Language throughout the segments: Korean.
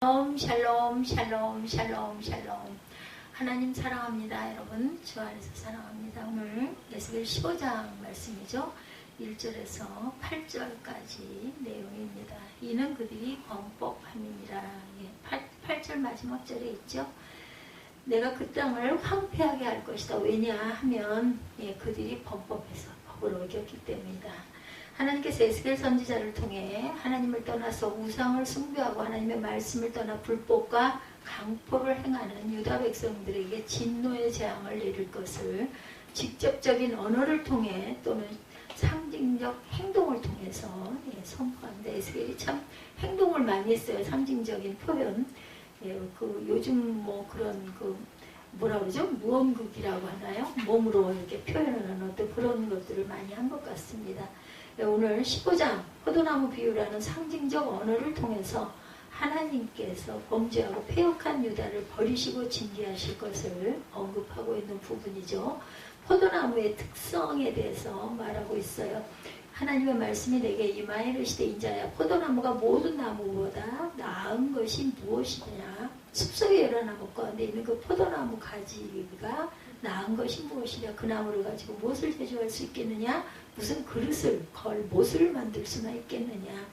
샬롬 샬롬 샬롬 샬롬. 하나님 사랑합니다. 여러분 주 안에서 사랑합니다. 오늘 에스겔 15장 말씀이죠. 1절에서 8절까지 내용입니다. 이는 그들이 범법함이니라. 8절 마지막 절에 있죠. 내가 그 땅을 황폐하게 할 것이다. 왜냐하면 그들이 범법해서 법을 어겼기 때문이다. 하나님께서 에스겔 선지자를 통해 하나님을 떠나서 우상을 숭배하고 하나님의 말씀을 떠나 불법과 강포를 행하는 유다 백성들에게 진노의 재앙을 내릴 것을 직접적인 언어를 통해 또는 상징적 행동을 통해서 선포합니다. 에스겔이 참 행동을 많이 했어요. 상징적인 표현. 요즘 그런 뭐라 그러죠? 무언극이라고 하나요? 몸으로 이렇게 표현하는 어떤 그런 것들을 많이 한 것 같습니다. 오늘 15장 포도나무 비유라는 상징적 언어를 통해서 하나님께서 범죄하고 패역한 유다를 버리시고 징계하실 것을 언급하고 있는 부분이죠. 포도나무의 특성에 대해서 말하고 있어요. 하나님의 말씀이 내게 임하여 이르시되 인자야 포도나무가 모든 나무보다 나은 것이 무엇이냐. 숲속에 여러 나무 가운데 있는 그 포도나무 가지가 나은 것이 무엇이냐. 그 나무를 가지고 무엇을 제조할 수 있겠느냐. 무슨 그릇을 못을 만들 수나 있겠느냐.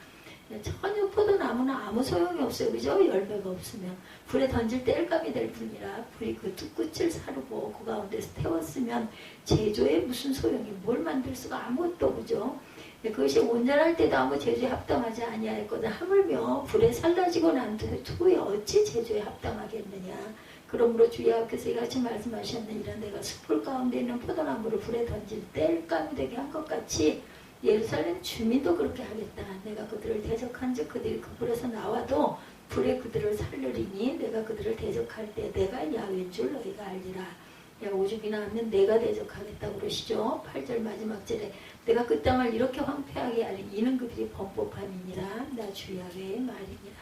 전혀 포도나무는 아무 소용이 없어요. 그죠? 열매가 없으면 불에 던질 때 땔감이 될 뿐이라 불이 그 두 끝을 사르고 그 가운데서 태웠으면 제조에 무슨 소용이 뭘 만들 수가 아무것도. 그죠? 그것이 온전할 때도 아무 제조에 합당하지 아니하였거든. 하물며 불에 살라지고 난 후에 어찌 제조에 합당하겠느냐. 그러므로 주 여호와께서 이같이 말씀하셨느니라. 내가 숲풀 가운데 있는 포도나무를 불에 던질 때 땔감이 되게 한 것 같이 예루살렘 주민도 그렇게 하겠다. 내가 그들을 대적한 즉 그들이 그 불에서 나와도 불에 그들을 살르리니 내가 그들을 대적할 때 내가 야훼인 줄 너희가 알리라. 오죽이나 하면 내가 대적하겠다고 그러시죠. 8절 마지막 절에 내가 그 땅을 이렇게 황폐하게 하리니 이는 그들이 범법함이니라. 나 주 야훼의 말이니라.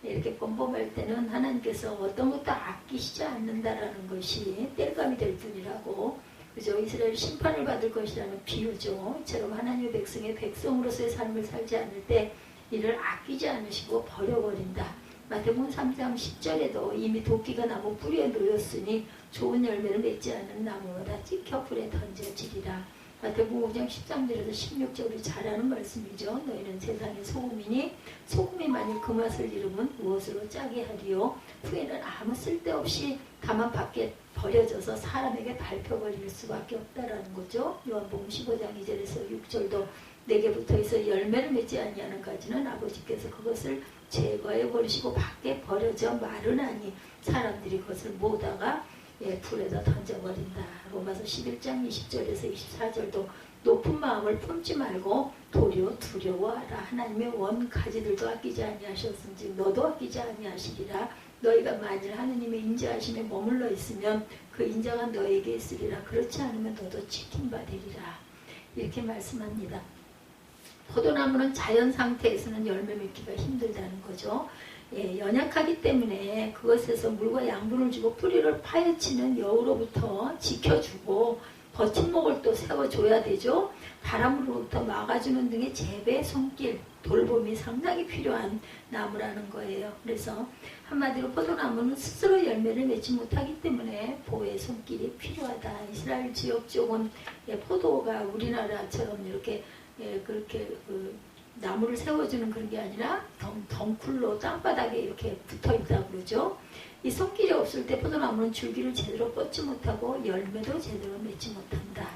이렇게 범법할 때는 하나님께서 어떤 것도 아끼시지 않는다라는 것이 땔감이 될 뿐이라고. 그죠? 이스라엘 심판을 받을 것이라는 비유죠. 이처럼 하나님의 백성의 백성으로서의 삶을 살지 않을 때 이를 아끼지 않으시고 버려버린다. 마태복음 3장 10절에도 이미 도끼가 나무 뿌리에 놓였으니 좋은 열매를 맺지 않는 나무마다 찍혀 불에 던져지리라. 마태복음 5장 13절에서 16절이 잘 아는 말씀이죠. 너희는 세상의 소금이니 소금이 만일 그 맛을 잃으면 무엇으로 짜게 하리요. 후에는 아무 쓸데없이 다만 밖에 버려져서 사람에게 밟혀버릴 수밖에 없다라는 거죠. 요한복음 15장 2절에서 6절도 내게 붙어있어 열매를 맺지 아니하는까지는 아버지께서 그것을 제거해 버리시고 밖에 버려져 마르나니 사람들이 그것을 모다가 불에다 던져버린다. 로마서 11장 20절에서 24절도 높은 마음을 품지 말고 도리어 두려워하라. 하나님의 원 가지들도 아끼지 아니하셨은지 너도 아끼지 아니하시리라. 너희가 만일 하느님의 인자하심에 머물러 있으면 그 인자가 너에게 있으리라. 그렇지 않으면 너도 지킴받으리라. 이렇게 말씀합니다. 포도나무는 자연 상태에서는 열매 맺기가 힘들다는 거죠. 연약하기 때문에 그것에서 물과 양분을 주고 뿌리를 파헤치는 여우로부터 지켜주고 버팀목을 또 세워줘야 되죠. 바람으로부터 막아주는 등의 재배, 손길, 돌봄이 상당히 필요한 나무라는 거예요. 그래서 한마디로 포도나무는 스스로 열매를 맺지 못하기 때문에 보호의 손길이 필요하다. 이스라엘 지역 쪽은 포도가 우리나라처럼 이렇게 그렇게 나무를 세워주는 그런 게 아니라 덩쿨로 땅바닥에 이렇게 붙어있다고 그러죠. 이 손길이 없을 때 포도나무는 줄기를 제대로 뻗지 못하고 열매도 제대로 맺지 못한다.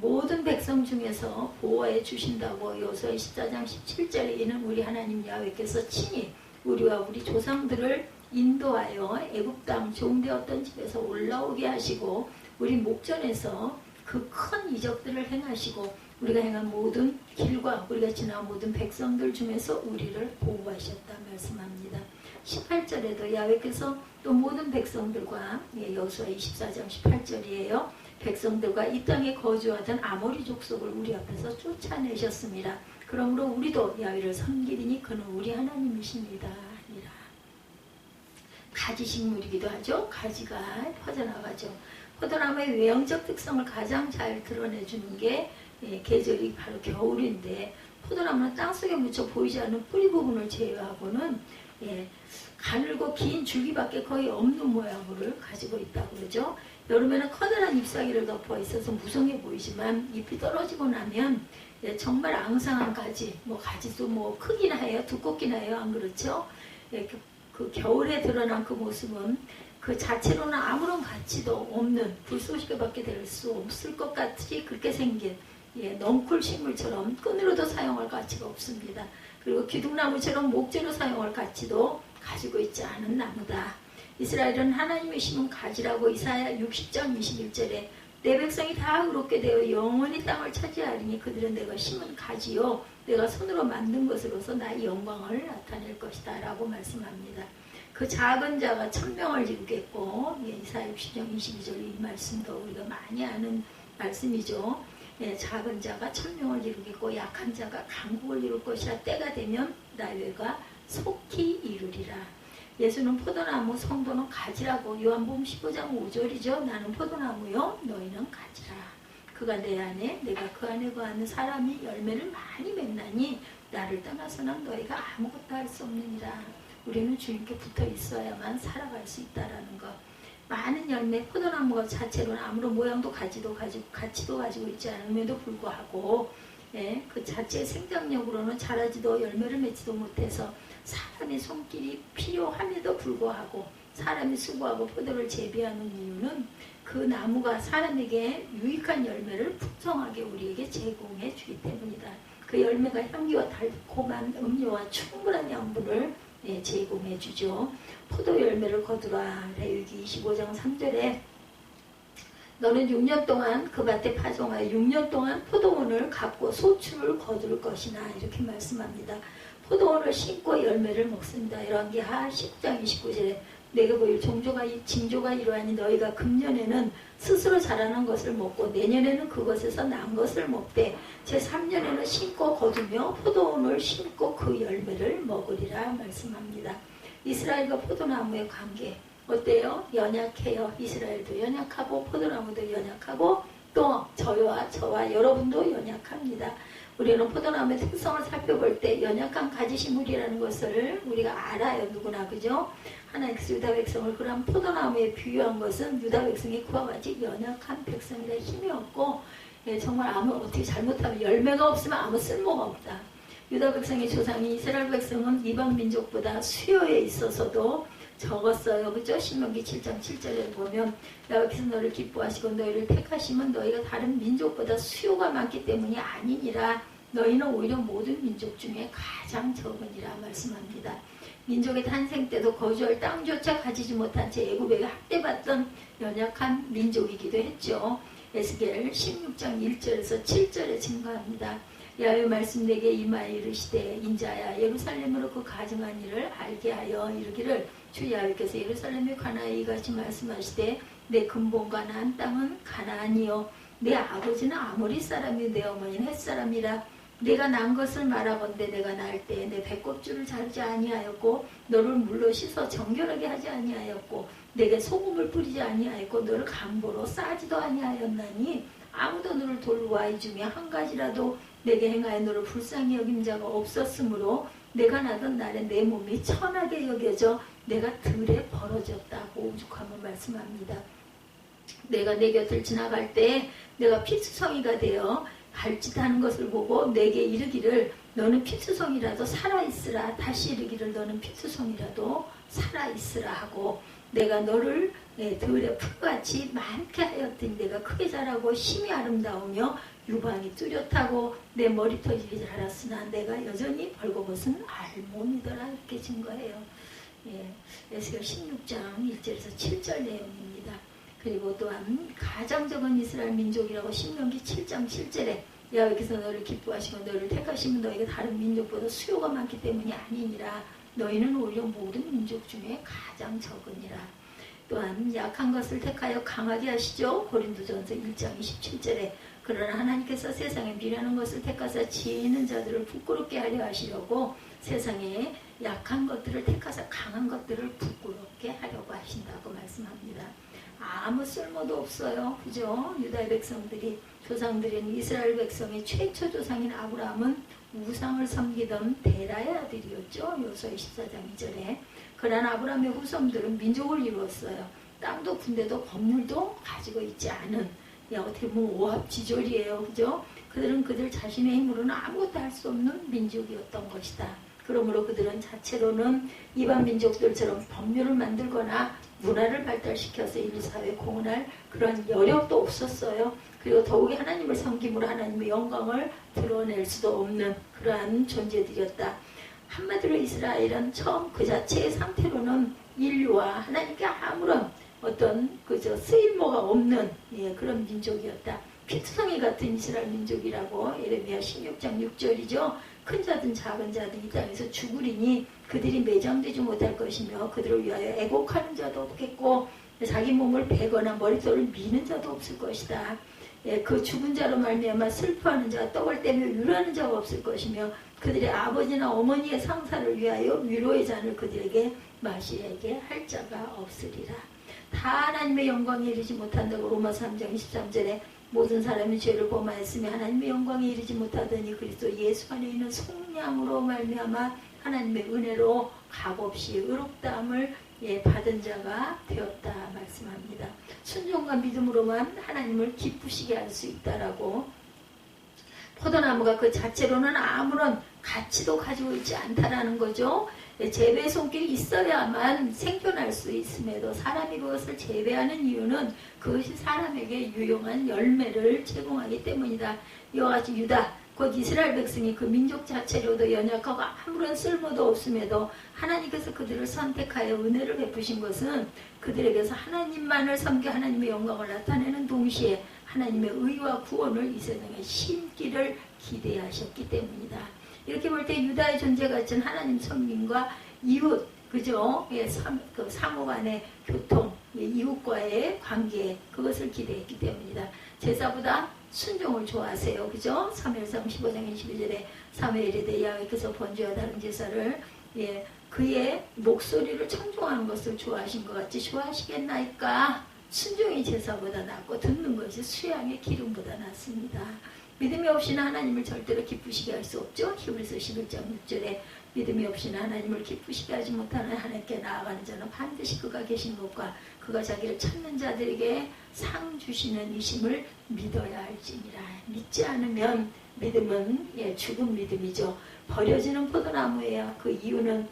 모든 백성 중에서 보호해 주신다고 여호수아 14장 17절에 이는 우리 하나님 야훼께서 친히 우리와 우리 조상들을 인도하여 애굽 땅 종되었던 집에서 올라오게 하시고 우리 목전에서 그 큰 이적들을 행하시고 우리가 행한 모든 길과 우리가 지나온 모든 백성들 중에서 우리를 보호하셨다 말씀합니다. 18절에도 야훼께서 또 모든 백성들과 여호수아 24장 18절이에요. 백성들과 이 땅에 거주하던 아모리 족속을 우리 앞에서 쫓아내셨습니다. 그러므로 우리도 야훼를 섬기리니 그는 우리 하나님이십니다. 아니라. 가지식물이기도 하죠. 가지가 퍼져나가죠. 포도나무의 외형적 특성을 가장 잘 드러내주는 게 계절이 바로 겨울인데 포도나무는 땅속에 묻혀 보이지 않는 뿌리 부분을 제외하고는 예, 가늘고 긴 줄기밖에 거의 없는 모양을 가지고 있다고 그러죠. 여름에는 커다란 잎사귀를 덮어 있어서 무성해 보이지만 잎이 떨어지고 나면 예, 정말 앙상한 가지, 뭐 가지도 뭐 크기나 해요, 두껍기나 해요, 안 그렇죠? 예, 그 겨울에 드러난 그 모습은 그 자체로는 아무런 가치도 없는 불쏘시개밖에 될 수 없을 것 같이 그렇게 생긴 예, 넝쿨 식물처럼 끈으로도 사용할 가치가 없습니다. 그리고 기둥나무처럼 목재로 사용할 가치도 가지고 있지 않은 나무다. 이스라엘은 하나님의 심은 가지라고 이사야 60장 21절에 내 백성이 다 의롭게 되어 영원히 땅을 차지하리니 그들은 내가 심은 가지요 내가 손으로 만든 것으로서 나의 영광을 나타낼 것이다 라고 말씀합니다. 그 작은 자가 천명을 이루겠고 예, 이사야 60장 22절 이 말씀도 우리가 많이 아는 말씀이죠. 예, 작은 자가 천명을 이루겠고 약한 자가 강국을 이룰 것이라 때가 되면 나외가 속히 이루리라. 예수는 포도나무, 성도는 가지라고 요한복음 15장 5절이죠. 나는 포도나무요 너희는 가지라. 그가 내 안에 내가 그 안에 거하는 사람이 열매를 많이 맺나니 나를 떠나서는 너희가 아무것도 할 수 없느니라. 우리는 주님께 붙어 있어야만 살아갈 수 있다라는 것. 많은 열매, 포도나무가 자체로는 아무런 모양도 가치도 가지고 있지 않음에도 불구하고 예, 그 자체의 생장력으로는 자라지도 열매를 맺지도 못해서 사람의 손길이 필요함에도 불구하고 사람이 수고하고 포도를 재배하는 이유는 그 나무가 사람에게 유익한 열매를 풍성하게 우리에게 제공해 주기 때문이다. 그 열매가 향기와 달콤한 음료와 충분한 양분을 예, 제공해 주죠. 포도 열매를 거두라. 레위기 25장 3절에 너는 6년 동안 그 밭에 파종하여 6년 동안 포도원을 갖고 소출을 거둘 것이나 이렇게 말씀합니다. 포도원을 심고 열매를 먹습니다. 열왕기하 10장 29절에 내게 보일 징조가 이러하니 너희가 금년에는 스스로 자라는 것을 먹고 내년에는 그것에서 난 것을 먹되 제3년에는 심고 거두며 포도원을 심고 그 열매를 먹으리라 말씀합니다. 이스라엘과 포도나무의 관계 어때요? 연약해요. 이스라엘도 연약하고 포도나무도 연약하고 또 저와 여러분도 연약합니다. 우리는 포도나무의 특성을 살펴볼 때 연약한 가지식물이라는 것을 우리가 알아요. 누구나 그죠? 하나님께서 유다 백성을 그런 포도나무에 비유한 것은 유다 백성이 그와 같이 연약한 백성이라 힘이 없고 예, 정말 어떻게 잘못하면 열매가 없으면 아무 쓸모가 없다. 유다 백성의 조상이 이스라엘 백성은 이방 민족보다 수요에 있어서도 적었어요. 그죠? 신명기 7장 7절에 보면 여호와께서 너를 기뻐하시고 너희를 택하시면 너희가 다른 민족보다 수요가 많기 때문이 아니니라. 너희는 오히려 모든 민족 중에 가장 적으니라 말씀합니다. 민족의 탄생 때도 거주할 땅조차 가지지 못한 채 애굽에게 학대받던 연약한 민족이기도 했죠. 에스겔 16장 1절에서 7절에 증거합니다. 야훼 말씀 내게 임하여 이르시되 인자야 예루살렘으로 그 가증한 일을 알게 하여 이르기를 주 야훼께서 예루살렘에 관하여 이같이 말씀하시되 내 근본과 난 땅은 가나안이요 내 아버지는 아모리 사람이 내 어머니는 헷 사람이라. 내가 난 것을 말하건대 내가 날 때 내 배꼽줄을 자르지 아니하였고 너를 물로 씻어 정결하게 하지 아니하였고 내게 소금을 뿌리지 아니하였고 너를 강보로 싸지도 아니하였나니 아무도 너를 돌로 아이 중에 한 가지라도 내게 행하여 너를 불쌍히 여긴 자가 없었으므로 내가 나던 날에 내 몸이 천하게 여겨져 내가 들에 벌어졌다고 오죽하면 말씀합니다. 내가 내 곁을 지나갈 때 내가 피투성이가 되어 발짓하는 것을 보고 내게 이르기를 너는 피투성이라도 살아있으라. 다시 이르기를 너는 피투성이라도 살아있으라 하고 내가 너를 들에 풀같이 많게 하였더니 내가 크게 자라고 힘이 아름다우며 유방이 뚜렷하고 내 머리털이 자랐으나 내가 여전히 벌거벗은 알몸이더라. 이렇게 증거해요. 예, 에스겔 16장 1절에서 7절 내용입니다. 그리고 또한 가장 적은 이스라엘 민족이라고 신명기 7장 7절에 여호와께서 너를 기뻐하시고 너를 택하시면 너희가 다른 민족보다 수요가 많기 때문이 아니니라. 너희는 오히려 모든 민족 중에 가장 적으니라. 또한 약한 것을 택하여 강하게 하시죠. 고린도전서 1장 27절에 그러나 하나님께서 세상에 미련한 것을 택하사 지혜 있는 자들을 부끄럽게 하려 하시려고 세상에 약한 것들을 택하사 강한 것들을 부끄럽게 하려고 하신다고 말씀합니다. 아무 쓸모도 없어요. 그죠? 유다의 백성들이 조상들인 이스라엘 백성의 최초 조상인 아브라함은 우상을 섬기던 데라의 아들이었죠. 요소의 14장 2절에. 그러나 아브라함의 후손들은 민족을 이루었어요. 땅도 군대도 법률도 가지고 있지 않은, 어떻게 보면 오합지졸이에요. 그죠? 그들은 그들 자신의 힘으로는 아무것도 할 수 없는 민족이었던 것이다. 그러므로 그들은 자체로는 이방 민족들처럼 법률을 만들거나 문화를 발달시켜서 인류사회에 공헌할 그런 여력도 없었어요. 그리고 더욱이 하나님을 섬김으로 하나님의 영광을 드러낼 수도 없는 그러한 존재들이었다. 한마디로 이스라엘은 처음 그 자체의 상태로는 인류와 하나님께 아무런 어떤 그저 쓰임모가 없는 그런 민족이었다. 피투성이 같은 이스라엘 민족이라고 예레미야 16장 6절이죠. 큰 자든 작은 자든 이 땅에서 죽으리니 그들이 매장되지 못할 것이며 그들을 위하여 애곡하는 자도 없겠고 자기 몸을 베거나 머릿돌을 미는 자도 없을 것이다. 그 죽은 자로 말미암아 슬퍼하는 자, 떡을 떼며 위로하는 자가 없을 것이며 그들의 아버지나 어머니의 상사를 위하여 위로의 잔을 그들에게 마시게 할 자가 없으리라. 다 하나님의 영광에 이르지 못한다고 로마서 3장 23절에 모든 사람이 죄를 범하였으며 하나님의 영광에 이르지 못하더니 그리스도 예수 안에 있는 속량으로 말미암아 하나님의 은혜로 값없이 의롭다함을 받은 자가 되었다 말씀합니다. 순종과 믿음으로만 하나님을 기쁘시게 할 수 있다라고. 포도나무가 그 자체로는 아무런 가치도 가지고 있지 않다라는 거죠. 재배의 손길이 있어야만 생존할 수 있음에도 사람이 그것을 재배하는 이유는 그것이 사람에게 유용한 열매를 제공하기 때문이다. 이와 같이 유다, 곧 이스라엘 백성이 그 민족 자체로도 연약하고 아무런 쓸모도 없음에도 하나님께서 그들을 선택하여 은혜를 베푸신 것은 그들에게서 하나님만을 섬겨 하나님의 영광을 나타내는 동시에 하나님의 의와 구원을 이 세상에 심기를 기대하셨기 때문이다. 이렇게 볼 때 유다의 존재 가치는 하나님 섬김과 이웃, 그죠? 상호 간의 교통, 이웃과의 관계, 그것을 기대했기 때문이다. 제사보다 순종을 좋아하세요. 그죠? 사무엘상 15장 22절에 사무엘에 대해 야훼께서 번제와 다른 제사를 그의 목소리를 청종하는 것을 좋아하신 것 같이 좋아하시겠나이까? 순종이 제사보다 낫고 듣는 것이 수양의 기름보다 낫습니다. 믿음이 없이는 하나님을 절대로 기쁘시게 할 수 없죠. 히브리서 11장 6절에 믿음이 없이는 하나님을 기쁘시게 하지 못하는 하나님께 나아가는 자는 반드시 그가 계신 것과 그가 자기를 찾는 자들에게 상 주시는 이심을 믿어야 할지니라. 믿지 않으면 믿음은 죽은 믿음이죠. 버려지는 포도나무예요. 그 이유는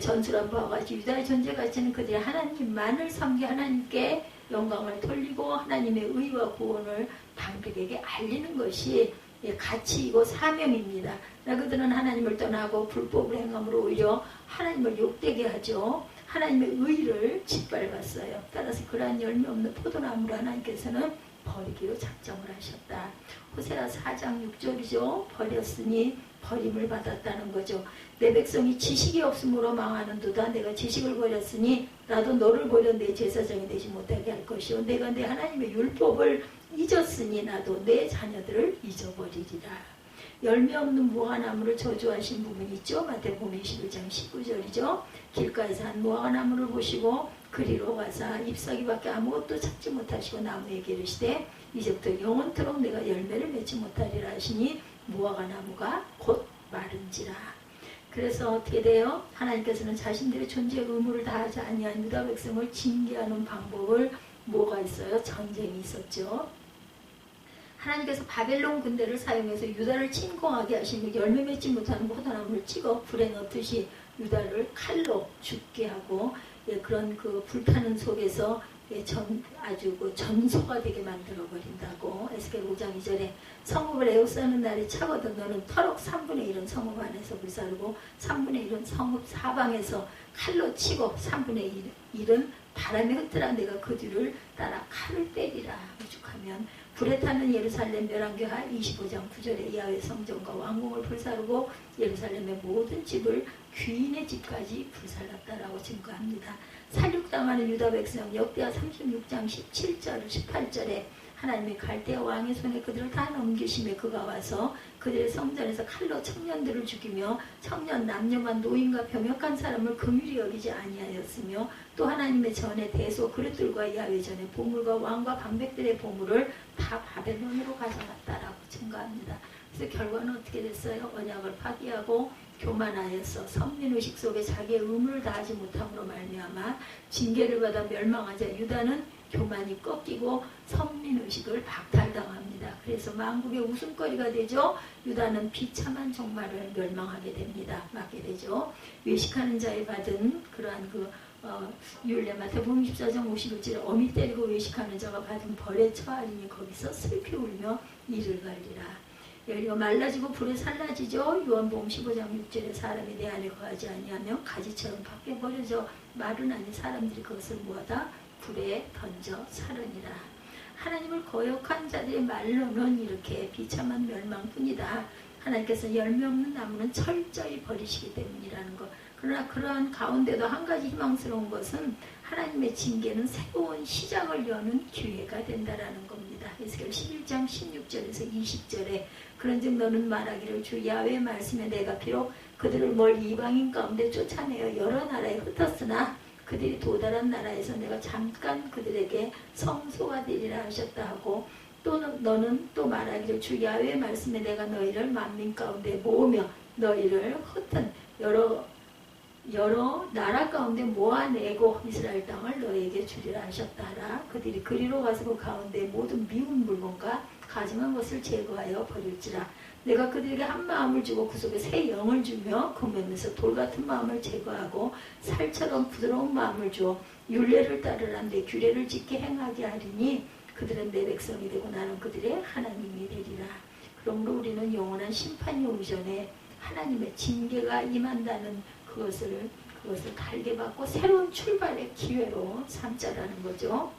전술한 바와 같이 유다의 존재 가치는 그들이 하나님만을 섬겨 하나님께 영광을 돌리고 하나님의 의와 구원을 방백에게 알리는 것이 가치이고 사명입니다. 그들은 하나님을 떠나고 불법을 행함으로 오히려 하나님을 욕되게 하죠. 하나님의 의를 짓밟았어요. 따라서 그러한 열매 없는 포도나무를 하나님께서는 버리기로 작정을 하셨다. 호세아 4장 6절이죠. 버렸으니 버림을 받았다는 거죠. 내 백성이 지식이 없으므로 망하는도다. 내가 지식을 버렸으니 나도 너를 버려 내 제사장이 되지 못하게 할 것이요. 내가 내 하나님의 율법을 잊었으니 나도 내 자녀들을 잊어버리리라. 열매 없는 무화과나무를 저주하신 부분이 있죠. 마태복음 21장 19절이죠. 길가에서 한 무화과나무를 보시고 그리로 가사 잎사귀밖에 아무것도 찾지 못하시고 나무에게 이르시되 이제부터 영원토록 내가 열매를 맺지 못하리라 하시니 무화과나무가 곧 마른지라. 그래서 어떻게 돼요? 하나님께서는 자신들의 존재의 의무를 다하지 아니한 유다 백성을 징계하는 방법을 뭐가 있어요? 전쟁이 있었죠. 하나님께서 바벨론 군대를 사용해서 유다를 침공하게 하시고 열매 맺지 못하는 포도나무를 찍어 불에 넣듯이 유다를 칼로 죽게 하고 그런 그 불타는 속에서 아주 그 전소가 되게 만들어 버린다고. 에스겔 5장 2절에 성읍을 에워싸는 날이 차거든 너는 터럭 3분의 1은 성읍 안에서 불사르고 3분의 1은 성읍 사방에서 칼로 치고 3분의 1은 바람에 흩트라 내가 그 뒤를 따라 칼을 때리라. 오죽하면 불에 타는 예루살렘 열왕기하 25장 9절에 야훼 성전과 왕궁을 불사르고 예루살렘의 모든 집을 귀인의 집까지 불살랐다라고 증거합니다. 살육당하는 유다 백성 역대하 36장 17절 18절에 하나님의 갈대아 왕의 손에 그들을 다 넘기심에 그가 와서 그들의 성전에서 칼로 청년들을 죽이며 청년 남녀와 노인과 병역한 사람을 긍휼히 여기지 아니하였으며 또 하나님의 전에 대소 그릇들과 야훼 전에 보물과 왕과 방백들의 보물을 다 바벨론으로 가져갔다라고 증거합니다. 그래서 결과는 어떻게 됐어요? 언약을 파기하고 교만하여서 선민의식 속에 자기의 의무를 다하지 못함으로 말미암아 징계를 받아 멸망하자 유다는 교만이 꺾이고 선민의식을 박탈당합니다. 그래서 만국의 웃음거리가 되죠. 유다는 비참한 종말을 멸망하게 됩니다. 맞게 되죠. 외식하는 자에 받은 그러한 율례 마태복음 14장 51절에 어미 때리고 외식하는 자가 받은 벌에 처하리니 거기서 슬피 울며 이를 갈리라. 열리가 말라지고 불에 살라지죠. 요한복음 15장 6절에 사람이 내 안에 거하지 아니하면 가지처럼 밖에 버려져 마른 아니 사람들이 그것을 모아다 불에 던져 살으니라. 하나님을 거역한 자들의 말로는 이렇게 비참한 멸망뿐이다. 하나님께서 열매 없는 나무는 철저히 버리시기 때문이라는 것. 그러나 그러한 가운데도 한 가지 희망스러운 것은 하나님의 징계는 새로운 시작을 여는 기회가 된다라는 겁니다. 에스겔 11장 16절에서 20절에 그런즉 너는 말하기를 주 야훼의 말씀에 내가 비록 그들을 멀리 이방인 가운데 쫓아내어 여러 나라에 흩었으나 그들이 도달한 나라에서 내가 잠깐 그들에게 성소가 되리라 하셨다 하고 또 너는 또 말하기를 주 야훼의 말씀에 내가 너희를 만민 가운데 모으며 너희를 흩은 여러 나라 가운데 모아내고 이스라엘 땅을 너희에게 주리라 하셨다 하라. 그들이 그리로 가서 그 가운데 모든 미운 물건과 가증한 것을 제거하여 버릴지라. 내가 그들에게 한 마음을 주고 그 속에 새 영을 주며 그 몸에서 돌 같은 마음을 제거하고 살처럼 부드러운 마음을 주어 율례를 따르라. 내 규례를 지켜 행하게 하리니 그들은 내 백성이 되고 나는 그들의 하나님이 되리라. 그러므로 우리는 영원한 심판이 오기 전에 하나님의 징계가 임한다는 그것을 달게 받고 새로운 출발의 기회로 삼자라는 거죠.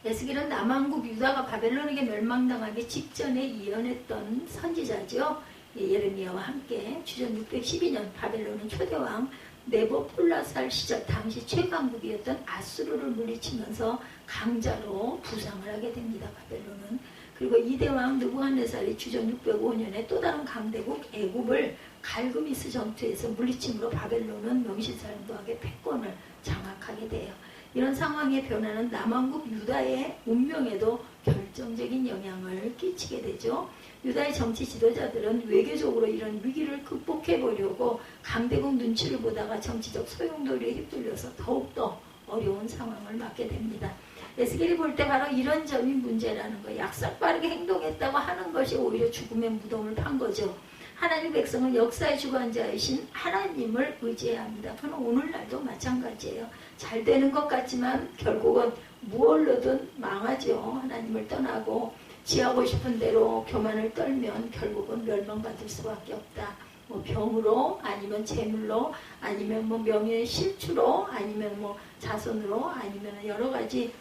에스겔은 남왕국 유다가 바벨론에게 멸망당하기 직전에 예언했던 선지자죠. 예레미야와 함께 주전 612년 바벨론은 초대왕 네부콜라살 시절 당시 최강국이었던 아수르를 물리치면서 강자로 부상을 하게 됩니다. 바벨론은. 그리고 이대왕 느부갓네살이 주전 605년에 또 다른 강대국 애굽을 갈그미스 전투에서 물리침으로 바벨론은 명실상부하게 패권을 장악하게 돼요. 이런 상황의 변화는 남왕국 유다의 운명에도 결정적인 영향을 끼치게 되죠. 유다의 정치 지도자들은 외교적으로 이런 위기를 극복해 보려고 강대국 눈치를 보다가 정치적 소용돌이에 휩쓸려서 더욱더 어려운 상황을 맞게 됩니다. 에스겔이 볼 때 바로 이런 점이 문제라는 거예요. 약삭빠르게 행동했다고 하는 것이 오히려 죽음의 무덤을 판 거죠. 하나님 백성은 역사의 주관자이신 하나님을 의지해야 합니다. 그건 오늘날도 마찬가지예요. 잘 되는 것 같지만 결국은 무얼로든 망하죠. 하나님을 떠나고 지하고 싶은 대로 교만을 떨면 결국은 멸망받을 수밖에 없다. 뭐 병으로 아니면 재물로 아니면 뭐 명예의 실추로 아니면 뭐 자손으로 아니면 여러 가지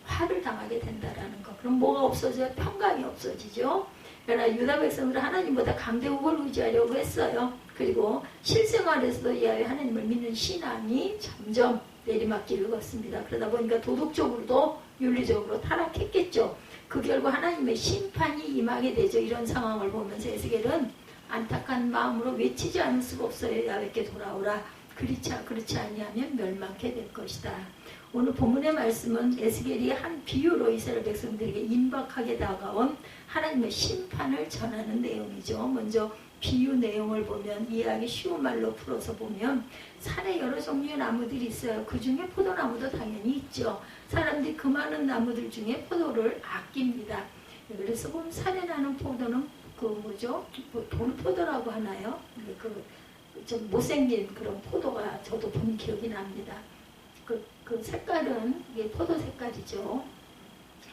화를 당하게 된다라는 것. 그럼 뭐가 없어져요? 평강이 없어지죠. 그러나 유다 백성들은 하나님보다 강대국을 의지하려고 했어요. 그리고 실생활에서도 이하의 하나님을 믿는 신앙이 점점 내리막길을 걷습니다. 그러다 보니까 도덕적으로도 윤리적으로 타락했겠죠. 그 결과 하나님의 심판이 임하게 되죠. 이런 상황을 보면서 에스겔은 안타까운 마음으로 외치지 않을 수가 없어요. 야훼께 돌아오라. 그렇지 아니하면 멸망케 될 것이다. 오늘 본문의 말씀은 에스겔이 한 비유로 이스라엘 백성들에게 임박하게 다가온 하나님의 심판을 전하는 내용이죠. 먼저 비유 내용을 보면 이해하기 쉬운 말로 풀어서 보면 산에 여러 종류의 나무들이 있어요. 그 중에 포도나무도 당연히 있죠. 사람들이 그 많은 나무들 중에 포도를 아낍니다. 그래서 보면 산에 나는 포도는 돌포도라고 하나요? 좀 못생긴 그런 포도가 저도 본 기억이 납니다. 그 색깔은 이게 포도 색깔이죠.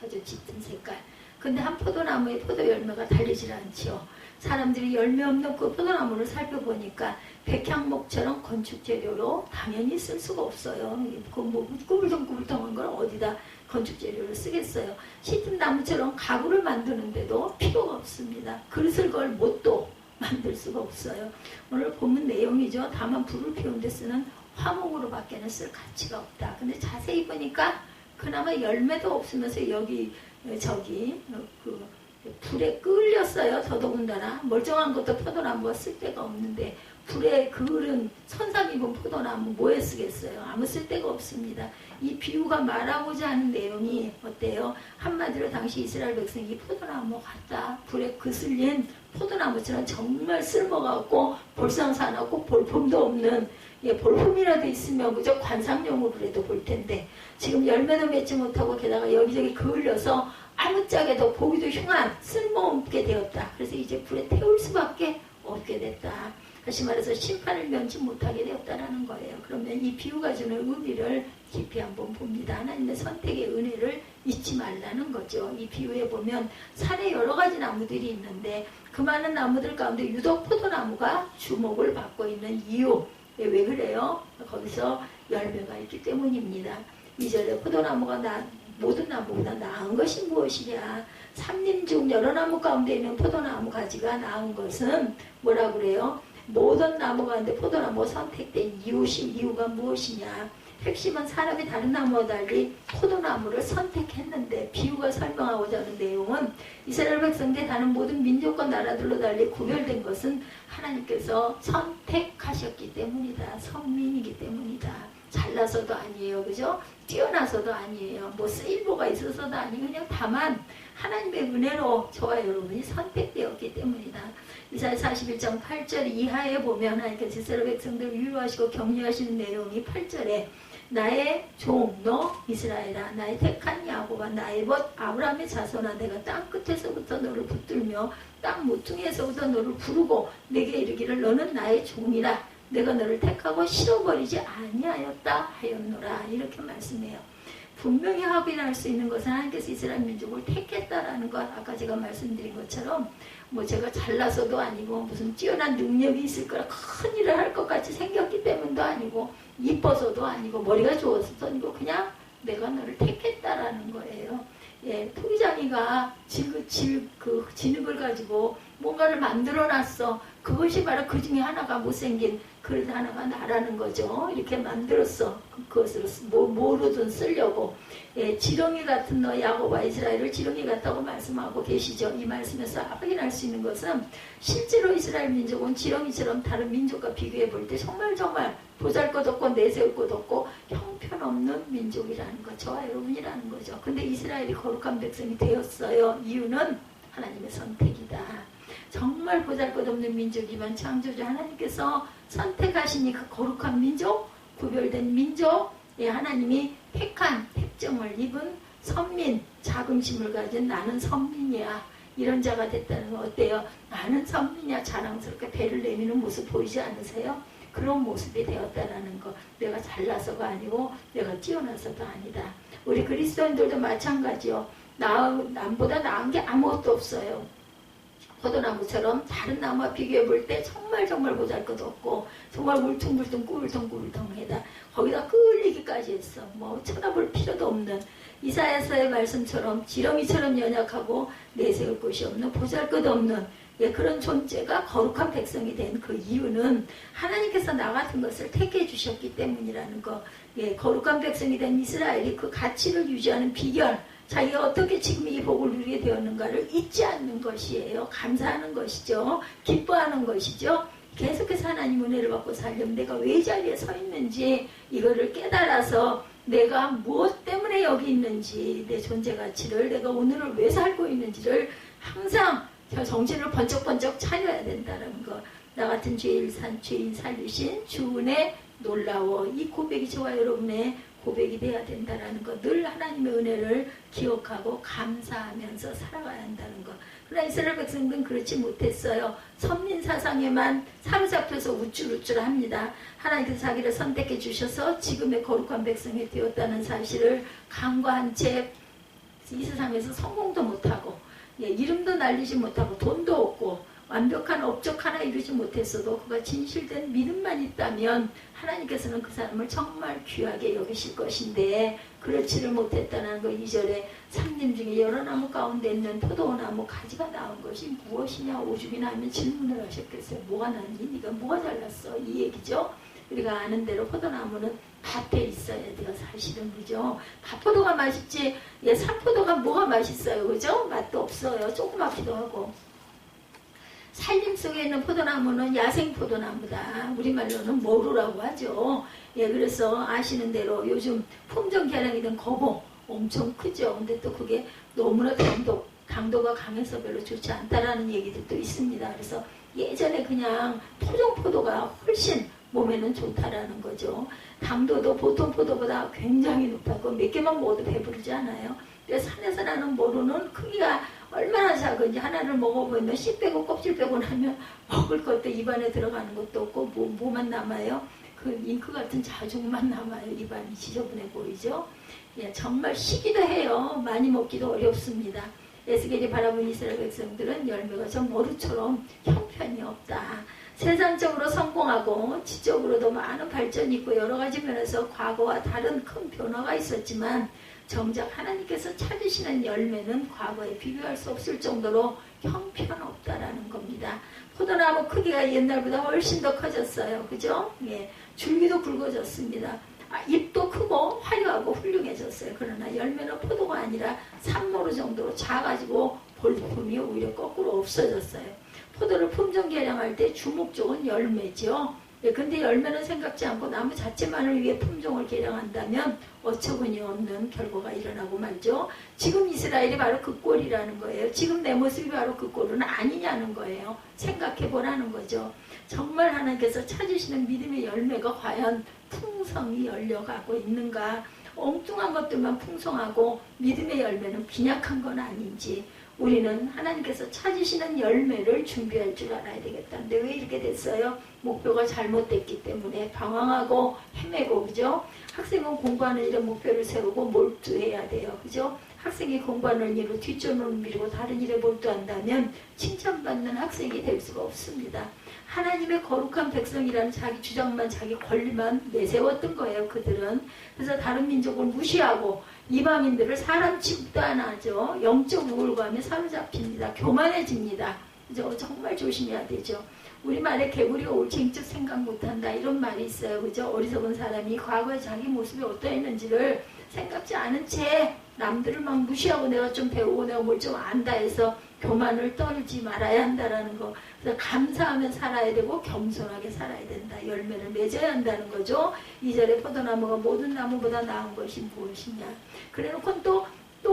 아주 짙은 색깔. 근데 한 포도나무에 포도 열매가 달리질 않죠. 사람들이 열매 없는 그 포도나무를 살펴보니까 백향목처럼 건축 재료로 당연히 쓸 수가 없어요. 그 뭐 꾸불덩꾸불덩한 걸 어디다 건축 재료를 쓰겠어요. 시튼 나무처럼 가구를 만드는데도 필요가 없습니다. 그릇을 걸 못도 만들 수가 없어요. 오늘 본문 내용이죠. 다만 불을 피우는 데 쓰는 화목으로 밖에는 쓸 가치가 없다. 근데 자세히 보니까 그나마 열매도 없으면서 여기 저기 불에 끌렸어요. 더더군다나 멀쩡한 것도 포도나무가 쓸 데가 없는데 불에 그을은 손상 입은 포도나무 뭐에 쓰겠어요? 아무 쓸데가 없습니다. 이 비유가 말하고자 하는 내용이 어때요? 한마디로 당시 이스라엘 백성이 포도나무 같다. 불에 그슬린 포도나무처럼 정말 쓸모가 없고 볼상사나고 볼품도 없는, 볼품이라도 있으면 그저 관상용으로라도 볼 텐데 지금 열매도 맺지 못하고 게다가 여기저기 그을려서 아무짝에도 보기도 흉한 쓸모없게 되었다. 그래서 이제 불에 태울 수밖에 없게 됐다. 다시 말해서 심판을 면치 못하게 되었다는 거예요. 그러면 이 비유가 주는 의미를 깊이 한번 봅니다. 하나님의 선택의 은혜를 잊지 말라는 거죠. 이 비유에 보면 산에 여러 가지 나무들이 있는데 그 많은 나무들 가운데 유독 포도나무가 주목을 받고 있는 이유, 왜 그래요? 거기서 열매가 있기 때문입니다. 2절에 포도나무가 모든 나무보다 나은 것이 무엇이냐? 삼림 중 여러 나무 가운데 있는 포도나무 가지가 나은 것은 뭐라 그래요? 모든 나무 가운데 포도나무가 선택된 이유가 무엇이냐? 핵심은 사람이 다른 나무와 달리 포도나무를 선택했는데, 비유가 설명하고자 하는 내용은 이스라엘 백성들 다른 모든 민족과 나라들로 달리 구별된 것은 하나님께서 선택하셨기 때문이다. 선민이기 때문이다. 잘나서도 아니에요. 그죠? 뛰어나서도 아니에요. 뭐 쓰임보가 있어서도 아니고 그냥 다만 하나님의 은혜로 저와 여러분이 선택되었기 때문이다. 이사야 41장 8절 이하에 보면 하나님께서 이스라엘 백성들을 위로하시고 격려하시는 내용이 8절에 나의 종 너 이스라엘아, 나의 택한 야곱아, 나의 벗 아브라함의 자손아, 내가 땅 끝에서부터 너를 붙들며 땅 모퉁이에서부터 너를 부르고 내게 이르기를 너는 나의 종이라, 내가 너를 택하고 실어버리지 아니하였다 하였노라. 이렇게 말씀해요. 분명히 확인할 수 있는 것은 하나님께서 이스라엘 민족을 택했다라는 것, 아까 제가 말씀드린 것처럼 뭐 제가 잘나서도 아니고 무슨 뛰어난 능력이 있을 거라 큰 일을 할 것 같이 생겼기 때문도 아니고 이뻐서도 아니고 머리가 좋아서도 아니고 그냥 내가 너를 택했다라는 거예요. 토기장이가 진흙을 가지고 뭔가를 만들어놨어. 그것이 바로 그 중에 하나가 못생긴 그릇 하나가 나라는 거죠. 이렇게 만들었어. 그것을 뭐로든 쓰려고. 지렁이 같은 너 야곱아 이스라엘을 지렁이 같다고 말씀하고 계시죠. 이 말씀에서 확인할 수 있는 것은 실제로 이스라엘 민족은 지렁이처럼 다른 민족과 비교해 볼 때 정말 보잘것없고 내세울 것 없고 형편없는 민족이라는 거, 저와 여러분이라는 거죠. 근데 이스라엘이 거룩한 백성이 되었어요. 이유는 하나님의 선택이다. 정말 보잘것없는 민족이면 창조주 하나님께서 선택하시니 그 거룩한 민족, 구별된 민족, 하나님이 택한 택정을 입은 선민, 자긍심을 가진 나는 선민이야, 이런 자가 됐다는 거 어때요? 나는 선민이야 자랑스럽게 배를 내미는 모습 보이지 않으세요? 그런 모습이 되었다라는 거. 내가 잘나서가 아니고 내가 뛰어나서도 아니다. 우리 그리스도인들도 마찬가지요. 남보다 나은 게 아무것도 없어요. 포도나무처럼 다른 나무와 비교해 볼 때 정말 보잘것없고 정말 울퉁불퉁 꾸불퉁꾸불퉁하다. 거기다 끌리기까지 했어. 뭐 쳐다볼 필요도 없는 이사야서의 말씀처럼 지렁이처럼 연약하고 내세울 곳이 없는 보잘것없는 그런 존재가 거룩한 백성이 된 그 이유는 하나님께서 나 같은 것을 택해 주셨기 때문이라는 거. 거룩한 백성이 된 이스라엘이 그 가치를 유지하는 비결, 자기가 어떻게 지금 이 복을 누리게 되었는가를 잊지 않는 것이에요. 감사하는 것이죠. 기뻐하는 것이죠. 계속해서 하나님 은혜를 받고 살려면 내가 왜 이 자리에 서 있는지 이거를 깨달아서 내가 무엇 때문에 여기 있는지, 내 존재 가치를, 내가 오늘을 왜 살고 있는지를 항상 정신을 번쩍번쩍 차려야 된다는 거. 나 같은 죄인 살리신 주은혜 놀라워. 이 고백이 저와 여러분의 고백이 돼야 된다는 거. 늘 하나님의 은혜를 기억하고 감사하면서 살아가야 한다는 거. 그러나 이스라엘 백성들은 그렇지 못했어요. 선민 사상에만 사로잡혀서 우쭐우쭐합니다. 하나님께서 자기를 선택해 주셔서 지금의 거룩한 백성이 되었다는 사실을 간과한 채 이 세상에서 성공도 못하고 이름도 날리지 못하고 돈도 없고 완벽한 업적 하나 이루지 못했어도 그가 진실된 믿음만 있다면 하나님께서는 그 사람을 정말 귀하게 여기실 것인데 그렇지를 못했다는 거. 2절에 삼림 중에 여러 나무 가운데 있는 포도나무 가지가 나온 것이 무엇이냐 오죽이나 하면 질문을 하셨겠어요. 뭐가 나니? 네가 뭐가 잘났어? 이 얘기죠. 우리가 아는 대로 포도나무는 밭에 있어야 돼요. 사실은 그죠. 밭포도가 맛있지 산포도가 뭐가 맛있어요. 그죠? 맛도 없어요. 조그맣기도 하고. 산림 속에 있는 포도나무는 야생 포도나무다. 우리말로는 머루라고 하죠. 예, 그래서 아시는 대로 요즘 품종 개량이 된 거봉 엄청 크죠. 근데 또 그게 너무나 당도가 강해서 별로 좋지 않다라는 얘기들도 있습니다. 그래서 예전에 그냥 토종 포도가 훨씬 몸에는 좋다라는 거죠. 당도도 보통 포도보다 굉장히 높았고 몇 개만 먹어도 배부르지 않아요. 그래서 산에서 나는 머루는 크기가 얼마나 작은지 하나를 먹어보면 씨 빼고 껍질 빼고 나면 먹을 것도 입안에 들어가는 것도 없고 뭐만 남아요? 그 잉크 같은 자죽만 남아요. 입안이 지저분해 보이죠? 예, 정말 시기도 해요. 많이 먹기도 어렵습니다. 에스겔이 바라본 이스라엘 백성들은 열매가 저 머루처럼 형편이 없다. 세상적으로 성공하고 지적으로도 많은 발전이 있고 여러 가지 면에서 과거와 다른 큰 변화가 있었지만 정작 하나님께서 찾으시는 열매는 과거에 비교할 수 없을 정도로 형편없다라는 겁니다. 포도나무 크기가 옛날보다 훨씬 더 커졌어요. 그죠? 예, 줄기도 굵어졌습니다. 잎도 크고 화려하고 훌륭해졌어요. 그러나 열매는 포도가 아니라 산모루 정도로 작아지고 볼품이 오히려 거꾸로 없어졌어요. 포도를 품종 개량할 때 주목적은 열매죠. 예, 근데 열매는 생각지 않고 나무 자체만을 위해 품종을 개량한다면 어처구니 없는 결과가 일어나고 말죠. 지금 이스라엘이 바로 그 꼴이라는 거예요. 지금 내 모습이 바로 그 꼴은 아니냐는 거예요. 생각해 보라는 거죠. 정말 하나님께서 찾으시는 믿음의 열매가 과연 풍성히 열려가고 있는가. 엉뚱한 것들만 풍성하고 믿음의 열매는 빈약한 건 아닌지 우리는 하나님께서 찾으시는 열매를 준비할 줄 알아야 되겠다. 근데 왜 이렇게 됐어요? 목표가 잘못됐기 때문에 방황하고 헤매고, 그죠? 학생은 공부하는 일에 목표를 세우고 몰두해야 돼요. 그죠? 학생이 공부하는 일로 뒷전으로 미루고 다른 일에 몰두한다면 칭찬받는 학생이 될 수가 없습니다. 하나님의 거룩한 백성이라는 자기 주장만, 자기 권리만 내세웠던 거예요, 그들은. 그래서 다른 민족을 무시하고 이방인들을 사람 취급도 안 하죠. 영적 우울감에 사로잡힙니다. 교만해집니다. 그죠? 정말 조심해야 되죠. 우리말에 개구리가 올챙이적 생각 못한다 이런 말이 있어요. 그죠? 어리석은 사람이 과거에 자기 모습이 어떠했는지를 생각지 않은 채 남들을 막 무시하고 내가 좀 배우고 내가 뭘 좀 안다 해서 교만을 떨지 말아야 한다라는 거. 그래서 감사하며 살아야 되고 겸손하게 살아야 된다. 열매를 맺어야 한다는 거죠. 2절에 포도나무가 모든 나무보다 나은 것이 무엇이냐. 그래놓고 또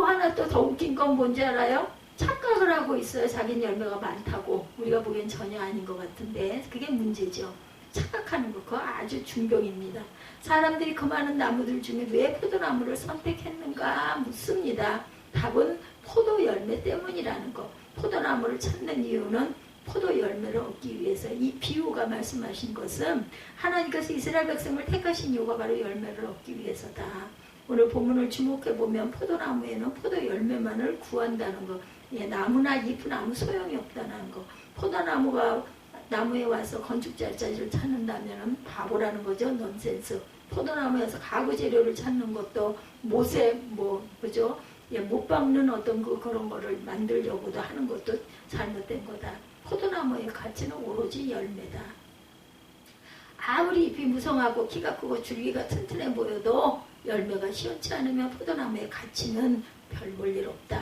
하나 또 더 웃긴 건 뭔지 알아요? 착각을 하고 있어요. 자기는 열매가 많다고. 우리가 보기엔 전혀 아닌 것 같은데 그게 문제죠. 착각하는 거 그거 아주 중병입니다. 사람들이 그 많은 나무들 중에 왜 포도나무를 선택했는가 묻습니다. 답은 포도 열매 때문이라는 거. 포도나무를 찾는 이유는 포도 열매를 얻기 위해서. 이 비유가 말씀하신 것은 하나님께서 이스라엘 백성을 택하신 이유가 바로 열매를 얻기 위해서다. 오늘 본문을 주목해보면 포도나무에는 포도 열매만을 구한다는 거. 예, 나무나 잎은 아무 소용이 없다는 거. 포도나무가 나무에 와서 건축자재를 찾는다면 바보라는 거죠. 넌센스. 포도나무에서 가구 재료를 찾는 것도 못에 그죠? 예, 못 박는 어떤 그런 거를 만들려고도 하는 것도 잘못된 거다. 포도나무의 가치는 오로지 열매다. 아무리 잎이 무성하고 키가 크고 줄기가 튼튼해 보여도 열매가 시원치 않으면 포도나무의 가치는 별 볼 일 없다.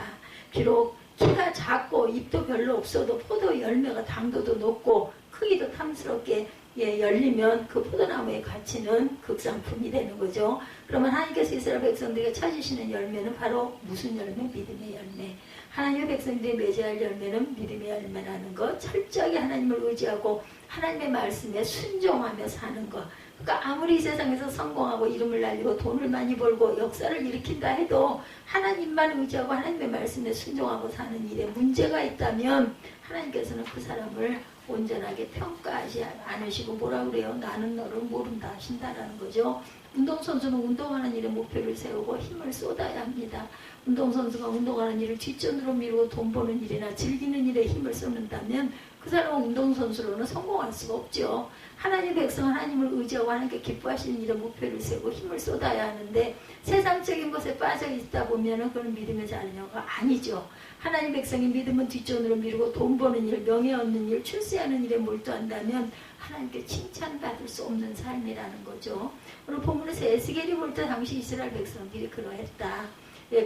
비록 키가 작고 잎도 별로 없어도 포도 열매가 당도도 높고 크기도 탐스럽게 열리면 그 포도나무의 가치는 극상품이 되는 거죠. 그러면 하나님께서 이스라엘 백성들에게 찾으시는 열매는 바로 무슨 열매? 믿음의 열매. 하나님의 백성들이 맺어야 할 열매는 믿음의 열매라는 것. 철저하게 하나님을 의지하고 하나님의 말씀에 순종하며 사는 것. 그러니까 아무리 이 세상에서 성공하고 이름을 날리고 돈을 많이 벌고 역사를 일으킨다 해도 하나님만 의지하고 하나님의 말씀에 순종하고 사는 일에 문제가 있다면 하나님께서는 그 사람을 온전하게 평가하지 않으시고 뭐라 그래요? 나는 너를 모른다 하신다라는 거죠. 운동선수는 운동하는 일에 목표를 세우고 힘을 쏟아야 합니다. 운동선수가 운동하는 일을 뒷전으로 미루고 돈 버는 일이나 즐기는 일에 힘을 쏟는다면 그 사람은 운동선수로는 성공할 수가 없죠. 하나님의 백성은 하나님을 의지하고 하나님께 기뻐하시는 일에 목표를 세우고 힘을 쏟아야 하는데 세상적인 것에 빠져 있다 보면 그건 믿음의 자녀가 아니죠. 하나님 백성이 믿음은 뒷전으로 미루고 돈 버는 일, 명예 얻는 일, 출세하는 일에 몰두한다면 하나님께 칭찬받을 수 없는 삶이라는 거죠. 오늘 본문에서 에스겔이 볼 때 당시 이스라엘 백성들이 그러했다.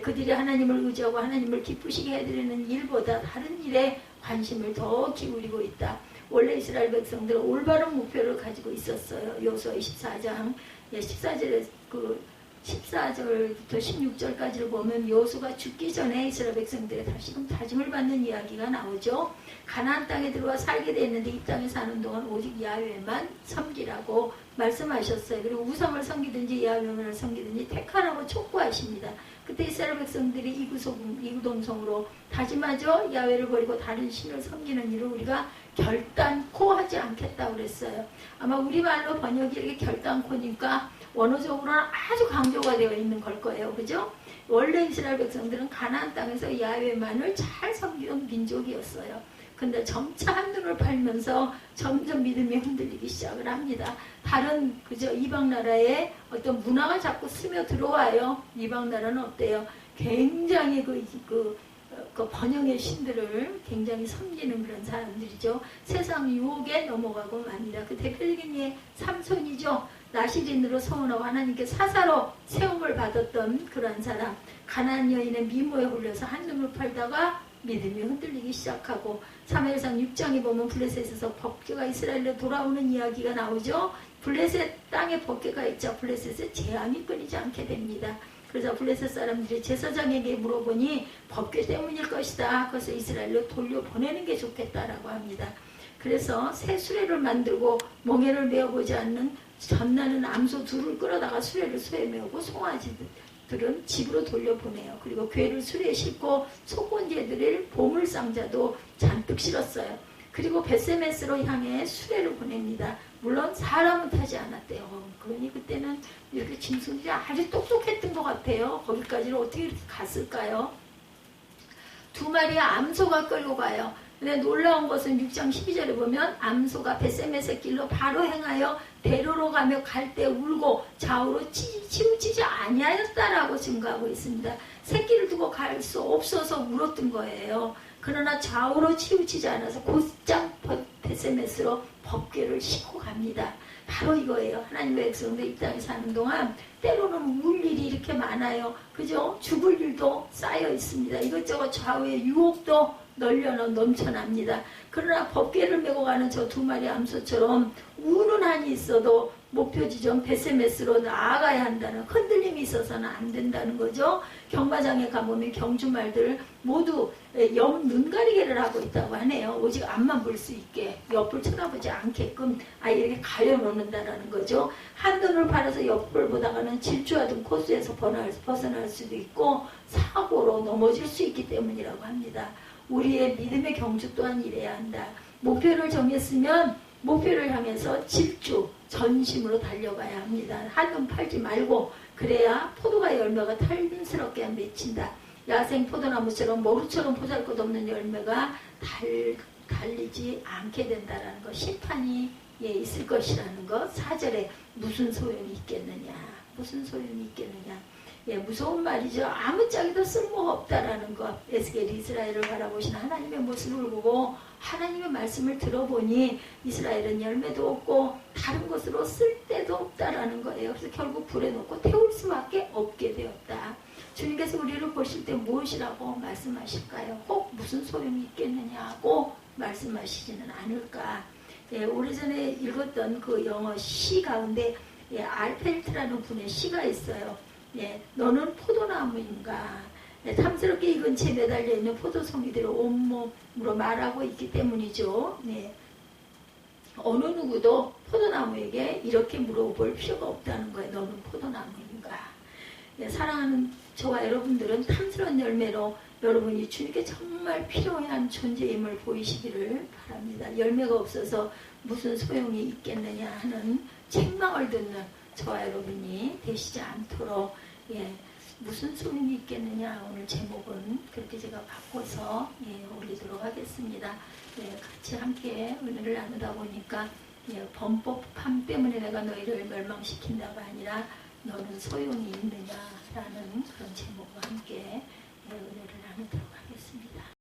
그들이 하나님을 의지하고 하나님을 기쁘시게 해드리는 일보다 다른 일에 관심을 더 기울이고 있다. 원래 이스라엘 백성들은 올바른 목표를 가지고 있었어요. 여호수아 24장 14절부터 16절까지를 보면 여호수아가 죽기 전에 이스라엘 백성들의 다시금 다짐을 받는 이야기가 나오죠. 가나안 땅에 들어와 살게 됐는데 이 땅에 사는 동안 오직 야훼만 섬기라고 말씀하셨어요. 그리고 우상을 섬기든지 야훼만을 섬기든지 택하라고 촉구하십니다. 그때 이스라엘 백성들이 이구동성으로 다짐하죠. 야훼를 버리고 다른 신을 섬기는 일을 우리가 결단코 하지 않겠다고 그랬어요. 아마 우리말로 번역이 이렇게 결단코니까 원어적으로는 아주 강조가 되어 있는 걸 거예요. 그죠? 원래 이스라엘 백성들은 가나안 땅에서 야훼만을 잘 섬기는 민족이었어요. 근데 점차 한눈을 팔면서 점점 믿음이 흔들리기 시작을 합니다. 다른 이방 나라의 어떤 문화가 자꾸 스며 들어와요. 이방 나라는 어때요? 굉장히 그 번영의 신들을 굉장히 섬기는 그런 사람들이죠. 세상 유혹에 넘어가고 맙니다. 그 대표적인 예 삼손이죠. 나시린으로 서원하고 하나님께 사사로 세움을 받았던 그런 사람. 가나안 여인의 미모에 홀려서 한눈을 팔다가 믿음이 흔들리기 시작하고, 사무엘상 6장에 보면 블레셋에서 법궤가 이스라엘로 돌아오는 이야기가 나오죠. 블레셋 땅에 법궤가 있자 블레셋에 재앙이 끊이지 않게 됩니다. 그래서 블레셋 사람들이 제사장에게 물어보니 법궤 때문일 것이다. 그래서 이스라엘로 돌려보내는 게 좋겠다라고 합니다. 그래서 새 수레를 만들고 멍에를 메어보지 않는 전나는 암소 둘을 끌어다가 수레를 수에 메우고 송아지들은 집으로 돌려보내요. 그리고 궤를 수레에 싣고 속건제들을 보물상자도 잔뜩 실었어요. 그리고 벳세메스로 향해 수레를 보냅니다. 물론 사람은 타지 않았대요. 그러니 그때는 이렇게 짐승들이 아주 똑똑했던 것 같아요. 거기까지는 어떻게 이렇게 갔을까요? 2마리의 암소가 끌고 가요. 근데 놀라운 것은 6장 12절에 보면 암소가 벳세메스 길로 바로 행하여 대로로 가며 갈 때 울고 좌우로 치우치지 아니하였다라고 증거하고 있습니다. 새끼를 두고 갈 수 없어서 울었던 거예요. 그러나 좌우로 치우치지 않아서 곧장 벳세메스로 법궤를 싣고 갑니다. 바로 이거예요. 하나님의 백성들 이 땅에 사는 동안 때로는 울 일이 이렇게 많아요. 그죠? 죽을 일도 쌓여 있습니다. 이것저것 좌우의 유혹도 넘쳐납니다. 그러나 법궤를 메고 가는 저 2마리 암소처럼 우는 한이 있어도 목표 지점 벳세메스로 나아가야 한다는, 흔들림이 있어서는 안 된다는 거죠. 경마장에 가보면 경주말들 모두 눈 가리개를 하고 있다고 하네요. 오직 앞만 볼 수 있게, 옆을 쳐다보지 않게끔 아예 이렇게 가려놓는다는 거죠. 한눈을 팔아서 옆을 보다가는 질주하던 코스에서 벗어날 수도 있고 사고로 넘어질 수 있기 때문이라고 합니다. 우리의 믿음의 경주 또한 이래야 한다. 목표를 정했으면 목표를 향해서 질주, 전심으로 달려가야 합니다. 한눈 팔지 말고, 그래야 포도가 열매가 탈빈스럽게 맺힌다. 야생 포도나무처럼 머루처럼 보잘것없는 열매가 달리지 않게 된다라는 것, 심판이 있을 것이라는 것. 4절에 무슨 소용이 있겠느냐, 무슨 소용이 있겠느냐. 무서운 말이죠. 아무짝에도 쓸모가 없다라는 것. 에스겔이 이스라엘을 바라보신 하나님의 모습을 보고 하나님의 말씀을 들어보니 이스라엘은 열매도 없고 다른 것으로 쓸데도 없다라는 거예요. 그래서 결국 불에 놓고 태울 수밖에 없게 되었다. 주님께서 우리를 보실 때 무엇이라고 말씀하실까요? 혹 무슨 소용이 있겠느냐고 말씀하시지는 않을까. 오래전에 읽었던 그 영어 시 가운데 알펠트라는 분의 시가 있어요. 너는 포도나무인가? 탐스럽게 익은 채 매달려 있는 포도송이들을 온몸으로 말하고 있기 때문이죠. 어느 누구도 포도나무에게 이렇게 물어볼 필요가 없다는 거예요. 너는 포도나무인가? 사랑하는 저와 여러분들은 탐스러운 열매로 여러분이 주님께 정말 필요한 존재임을 보이시기를 바랍니다. 열매가 없어서 무슨 소용이 있겠느냐 하는 책망을 듣는 저와 여러분이 되시지 않도록 무슨 소용이 있겠느냐, 오늘 제목은 그렇게 제가 바꿔서 올리도록 하겠습니다. 같이 함께 은혜를 나누다 보니까 범법함 때문에 내가 너희를 멸망시킨다가 아니라 너는 소용이 있느냐라는 그런 제목과 함께 은혜를 나누도록 하겠습니다.